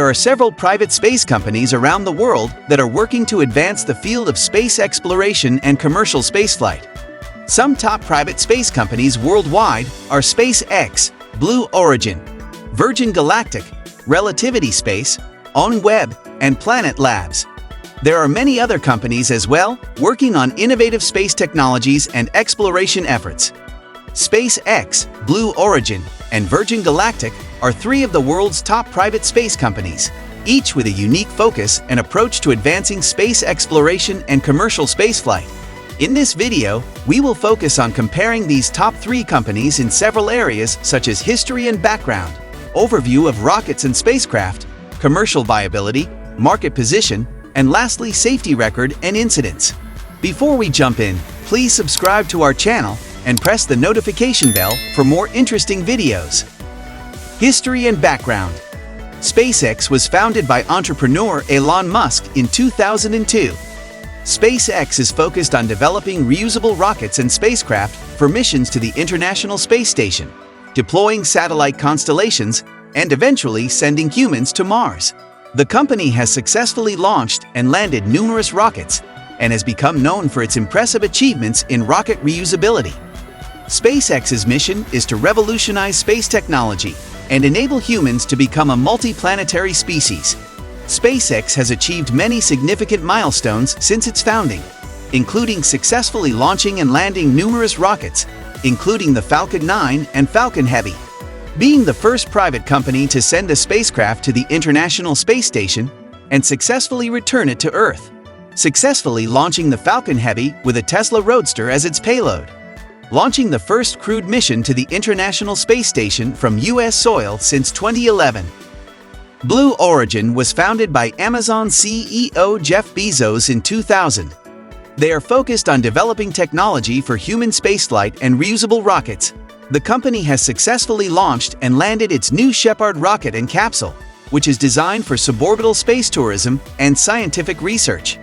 There are several private space companies around the world that are working to advance the field of space exploration and commercial spaceflight. Some top private space companies worldwide are SpaceX, Blue Origin, Virgin Galactic, Relativity Space, OneWeb, and Planet Labs. There are many other companies as well working on innovative space technologies and exploration efforts. SpaceX, Blue Origin, and Virgin Galactic are three of the world's top private space companies, each with a unique focus and approach to advancing space exploration and commercial spaceflight. In this video, we will focus on comparing these top three companies in several areas such as history and background, overview of rockets and spacecraft, commercial viability, market position, and lastly, safety record and incidents. Before we jump in, please subscribe to our channel and press the notification bell for more interesting videos. History and background. SpaceX was founded by entrepreneur Elon Musk in 2002. SpaceX is focused on developing reusable rockets and spacecraft for missions to the International Space Station, deploying satellite constellations, and eventually sending humans to Mars. The company has successfully launched and landed numerous rockets and has become known for its impressive achievements in rocket reusability. SpaceX's mission is to revolutionize space technology and enable humans to become a multi-planetary species. SpaceX has achieved many significant milestones since its founding, including successfully launching and landing numerous rockets, including the Falcon 9 and Falcon Heavy, being the first private company to send a spacecraft to the International Space Station and successfully return it to Earth, successfully launching the Falcon Heavy with a Tesla Roadster as its payload, launching the first crewed mission to the International Space Station from U.S. soil since 2011. Blue Origin was founded by Amazon CEO Jeff Bezos in 2000. They are focused on developing technology for human spaceflight and reusable rockets. The company has successfully launched and landed its New Shepard rocket and capsule, which is designed for suborbital space tourism and scientific research.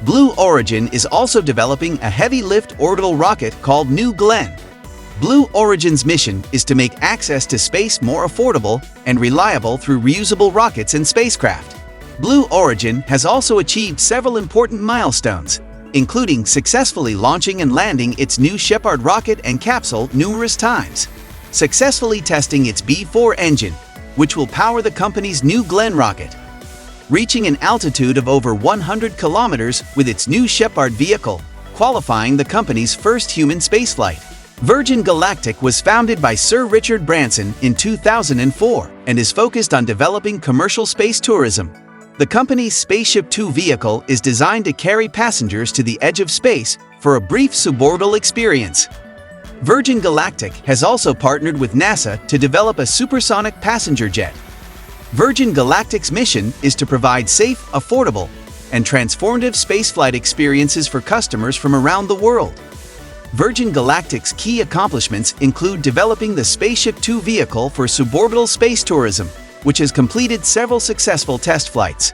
Blue Origin is also developing a heavy-lift orbital rocket called New Glenn. Blue Origin's mission is to make access to space more affordable and reliable through reusable rockets and spacecraft. Blue Origin has also achieved several important milestones, including successfully launching and landing its New Shepard rocket and capsule numerous times, successfully testing its B-4 engine, which will power the company's New Glenn rocket, reaching an altitude of over 100 kilometers with its New Shepard vehicle, qualifying the company's first human spaceflight. Virgin Galactic was founded by Sir Richard Branson in 2004 and is focused on developing commercial space tourism. The company's Spaceship Two vehicle is designed to carry passengers to the edge of space for a brief suborbital experience. Virgin Galactic has also partnered with NASA to develop a supersonic passenger jet. Virgin Galactic's mission is to provide safe, affordable, and transformative spaceflight experiences for customers from around the world. Virgin Galactic's key accomplishments include developing the Spaceship Two vehicle for suborbital space tourism, which has completed several successful test flights,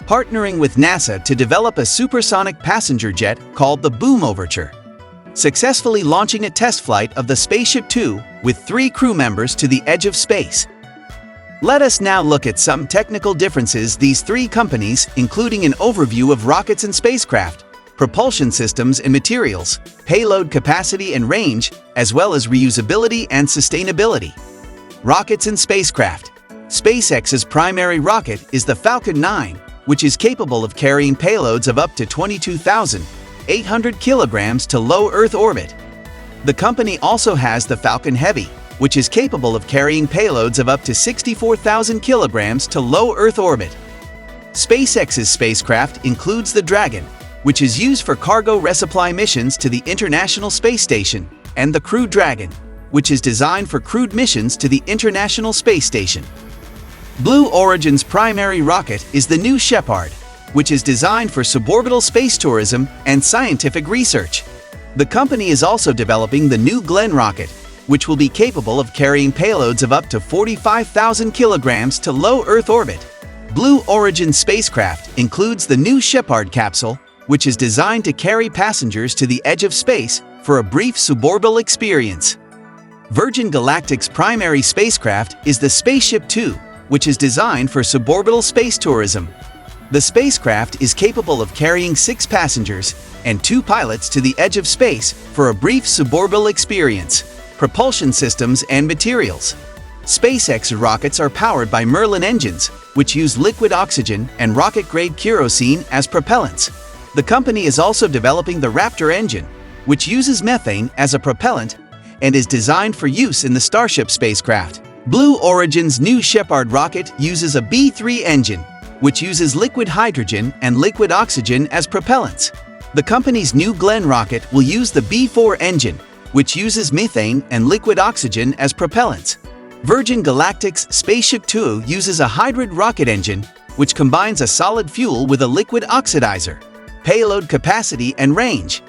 partnering with NASA to develop a supersonic passenger jet called the Boom Overture, successfully launching a test flight of the Spaceship Two with 3 crew members to the edge of space. Let us now look at some technical differences these three companies, including an overview of rockets and spacecraft, propulsion systems and materials, payload capacity and range, as well as reusability and sustainability. Rockets and spacecraft. SpaceX's primary rocket is the Falcon 9, which is capable of carrying payloads of up to 22,800 kilograms to low Earth orbit. The company also has the Falcon Heavy, which is capable of carrying payloads of up to 64,000 kilograms to low Earth orbit. SpaceX's spacecraft includes the Dragon, which is used for cargo resupply missions to the International Space Station, and the Crew Dragon, which is designed for crewed missions to the International Space Station. Blue Origin's primary rocket is the New Shepard, which is designed for suborbital space tourism and scientific research. The company is also developing the New Glenn rocket, which will be capable of carrying payloads of up to 45,000 kilograms to low Earth orbit. Blue Origin spacecraft includes the New Shepard capsule, which is designed to carry passengers to the edge of space for a brief suborbital experience. Virgin Galactic's primary spacecraft is the Spaceship Two, which is designed for suborbital space tourism. The spacecraft is capable of carrying 6 passengers and 2 pilots to the edge of space for a brief suborbital experience. Propulsion systems and materials. SpaceX rockets are powered by Merlin engines, which use liquid oxygen and rocket-grade kerosene as propellants. The company is also developing the Raptor engine, which uses methane as a propellant and is designed for use in the Starship spacecraft. Blue Origin's New Shepard rocket uses a B-3 engine, which uses liquid hydrogen and liquid oxygen as propellants. The company's New Glenn rocket will use the B-4 engine, which uses methane and liquid oxygen as propellants. Virgin Galactic's Spaceship Two uses a hybrid rocket engine, which combines a solid fuel with a liquid oxidizer. Payload capacity and range.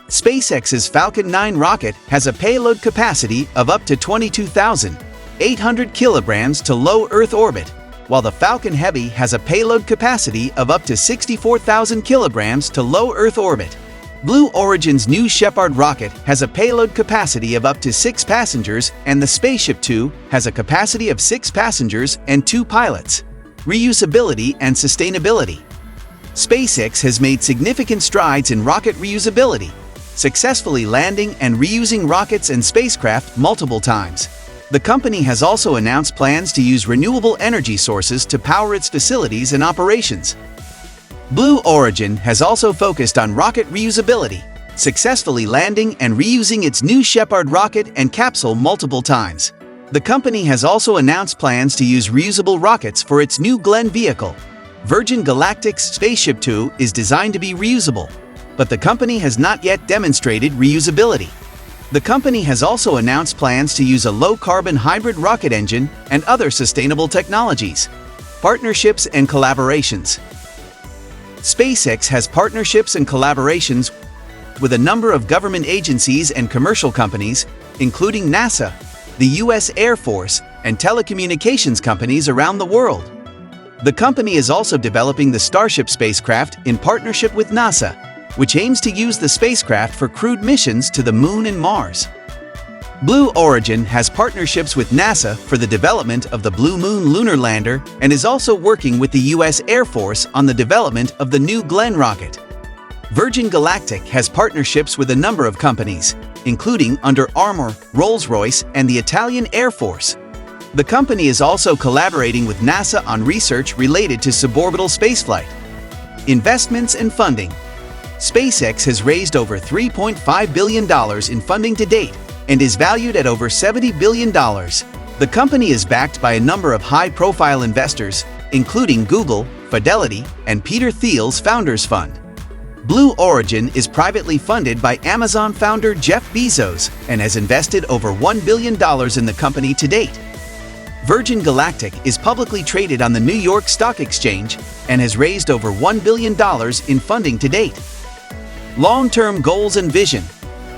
SpaceX's Falcon 9 rocket has a payload capacity of up to 22,800 kilograms to low Earth orbit, while the Falcon Heavy has a payload capacity of up to 64,000 kilograms to low Earth orbit. Blue Origin's New Shepard rocket has a payload capacity of up to 6 passengers, and the Spaceship Two has a capacity of 6 passengers and 2 pilots. Reusability and sustainability. SpaceX has made significant strides in rocket reusability, successfully landing and reusing rockets and spacecraft multiple times. The company has also announced plans to use renewable energy sources to power its facilities and operations. Blue Origin has also focused on rocket reusability, successfully landing and reusing its New Shepard rocket and capsule multiple times. The company has also announced plans to use reusable rockets for its New Glenn vehicle. Virgin Galactic's Spaceship Two is designed to be reusable, but the company has not yet demonstrated reusability. The company has also announced plans to use a low-carbon hybrid rocket engine and other sustainable technologies. Partnerships and collaborations. SpaceX has partnerships and collaborations with a number of government agencies and commercial companies, including NASA, the U.S. Air Force, and telecommunications companies around the world. The company is also developing the Starship spacecraft in partnership with NASA, which aims to use the spacecraft for crewed missions to the Moon and Mars. Blue Origin has partnerships with NASA for the development of the Blue Moon lunar lander and is also working with the U.S. Air Force on the development of the New Glenn rocket. Virgin Galactic has partnerships with a number of companies, including Under Armour, Rolls-Royce, and the Italian Air Force. The company is also collaborating with NASA on research related to suborbital spaceflight. Investments and funding. SpaceX has raised over $3.5 billion in funding to date and is valued at over $70 billion. The company is backed by a number of high-profile investors, including Google, Fidelity, and Peter Thiel's Founders Fund. Blue Origin is privately funded by Amazon founder Jeff Bezos and has invested over $1 billion in the company to date. Virgin Galactic is publicly traded on the New York Stock Exchange and has raised over $1 billion in funding to date. Long-term goals and vision.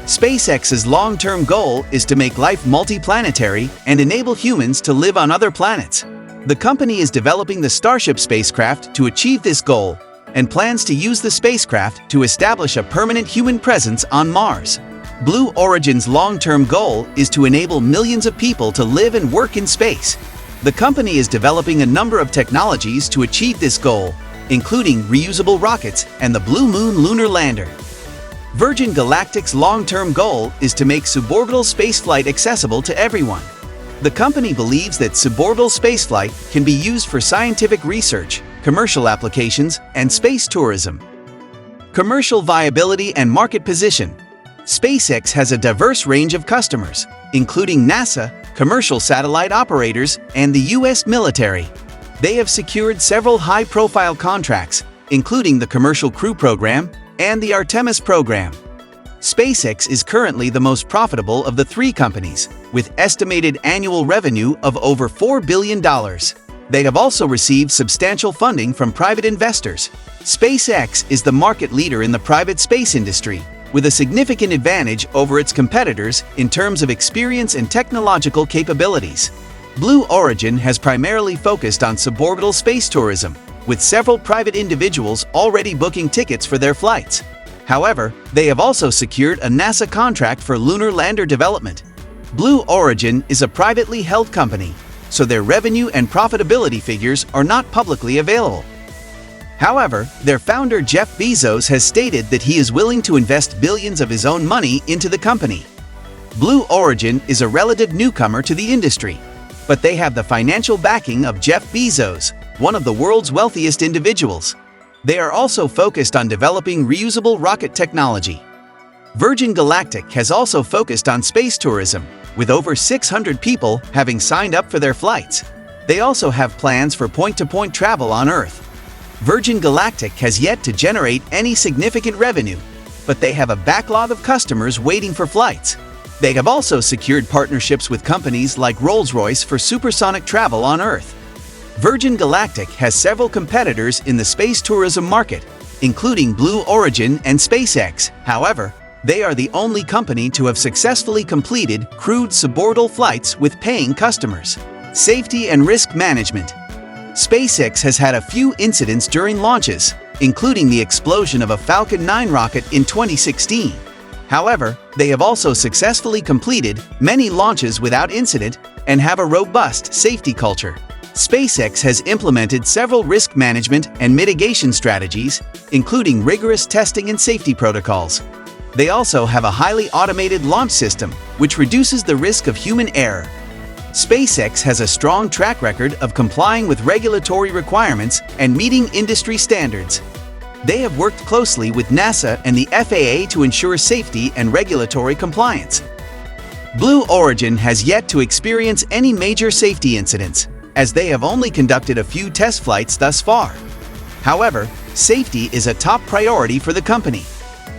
SpaceX's long-term goal is to make life multiplanetary and enable humans to live on other planets. The company is developing the Starship spacecraft to achieve this goal and plans to use the spacecraft to establish a permanent human presence on Mars. Blue Origin's long-term goal is to enable millions of people to live and work in space. The company is developing a number of technologies to achieve this goal, including reusable rockets and the Blue Moon lunar lander. Virgin Galactic's long-term goal is to make suborbital spaceflight accessible to everyone. The company believes that suborbital spaceflight can be used for scientific research, commercial applications, and space tourism. Commercial viability and market position. SpaceX has a diverse range of customers, including NASA, commercial satellite operators, and the U.S. military. They have secured several high-profile contracts, including the Commercial Crew Program and the Artemis program. SpaceX is currently the most profitable of the 3 companies, with estimated annual revenue of over $4 billion. They have also received substantial funding from private investors. SpaceX is the market leader in the private space industry, with a significant advantage over its competitors in terms of experience and technological capabilities. Blue Origin has primarily focused on suborbital space tourism, with several private individuals already booking tickets for their flights. However, they have also secured a NASA contract for lunar lander development. Blue Origin is a privately held company. so their revenue and profitability figures are not publicly available. However, their founder Jeff Bezos has stated that he is willing to invest billions of his own money into the company. Blue Origin is a relative newcomer to the industry, but they have the financial backing of Jeff Bezos, one of the world's wealthiest individuals. They are also focused on developing reusable rocket technology. Virgin Galactic has also focused on space tourism, with over 600 people having signed up for their flights. They also have plans for point-to-point travel on Earth. Virgin Galactic has yet to generate any significant revenue, but they have a backlog of customers waiting for flights. They have also secured partnerships with companies like Rolls-Royce for supersonic travel on Earth. Virgin Galactic has several competitors in the space tourism market, including Blue Origin and SpaceX. However, they are the only company to have successfully completed crewed suborbital flights with paying customers. Safety and risk management. SpaceX has had a few incidents during launches, including the explosion of a Falcon 9 rocket in 2016. However, they have also successfully completed many launches without incident and have a robust safety culture. SpaceX has implemented several risk management and mitigation strategies, including rigorous testing and safety protocols. They also have a highly automated launch system, which reduces the risk of human error. SpaceX has a strong track record of complying with regulatory requirements and meeting industry standards. They have worked closely with NASA and the FAA to ensure safety and regulatory compliance. Blue Origin has yet to experience any major safety incidents, as they have only conducted a few test flights thus far. However, safety is a top priority for the company.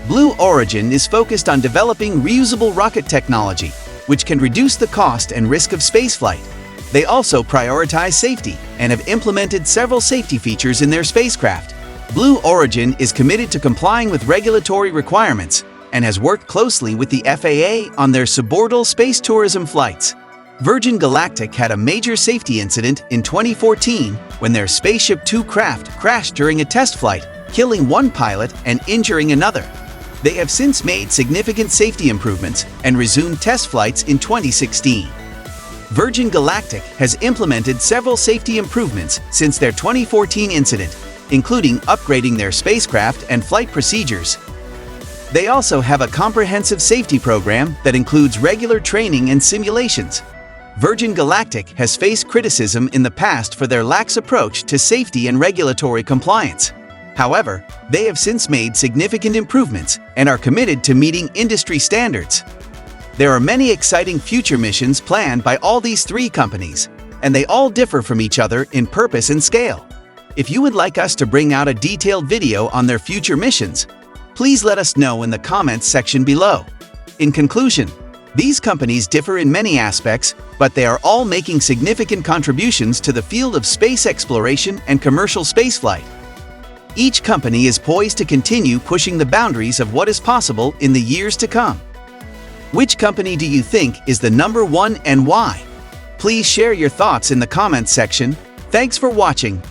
Blue Origin is focused on developing reusable rocket technology, which can reduce the cost and risk of spaceflight. They also prioritize safety and have implemented several safety features in their spacecraft. Blue Origin is committed to complying with regulatory requirements and has worked closely with the FAA on their suborbital space tourism flights. Virgin Galactic had a major safety incident in 2014 when their Spaceship Two craft crashed during a test flight, killing one pilot and injuring another. They have since made significant safety improvements and resumed test flights in 2016. Virgin Galactic has implemented several safety improvements since their 2014 incident, including upgrading their spacecraft and flight procedures. They also have a comprehensive safety program that includes regular training and simulations. Virgin Galactic has faced criticism in the past for their lax approach to safety and regulatory compliance. However, they have since made significant improvements and are committed to meeting industry standards. There are many exciting future missions planned by all these three companies, and they all differ from each other in purpose and scale. If you would like us to bring out a detailed video on their future missions, please let us know in the comments section below. In conclusion, these companies differ in many aspects, but they are all making significant contributions to the field of space exploration and commercial spaceflight. Each company is poised to continue pushing the boundaries of what is possible in the years to come. Which company do you think is the #1 and why? Please share your thoughts in the comments section. Thanks for watching.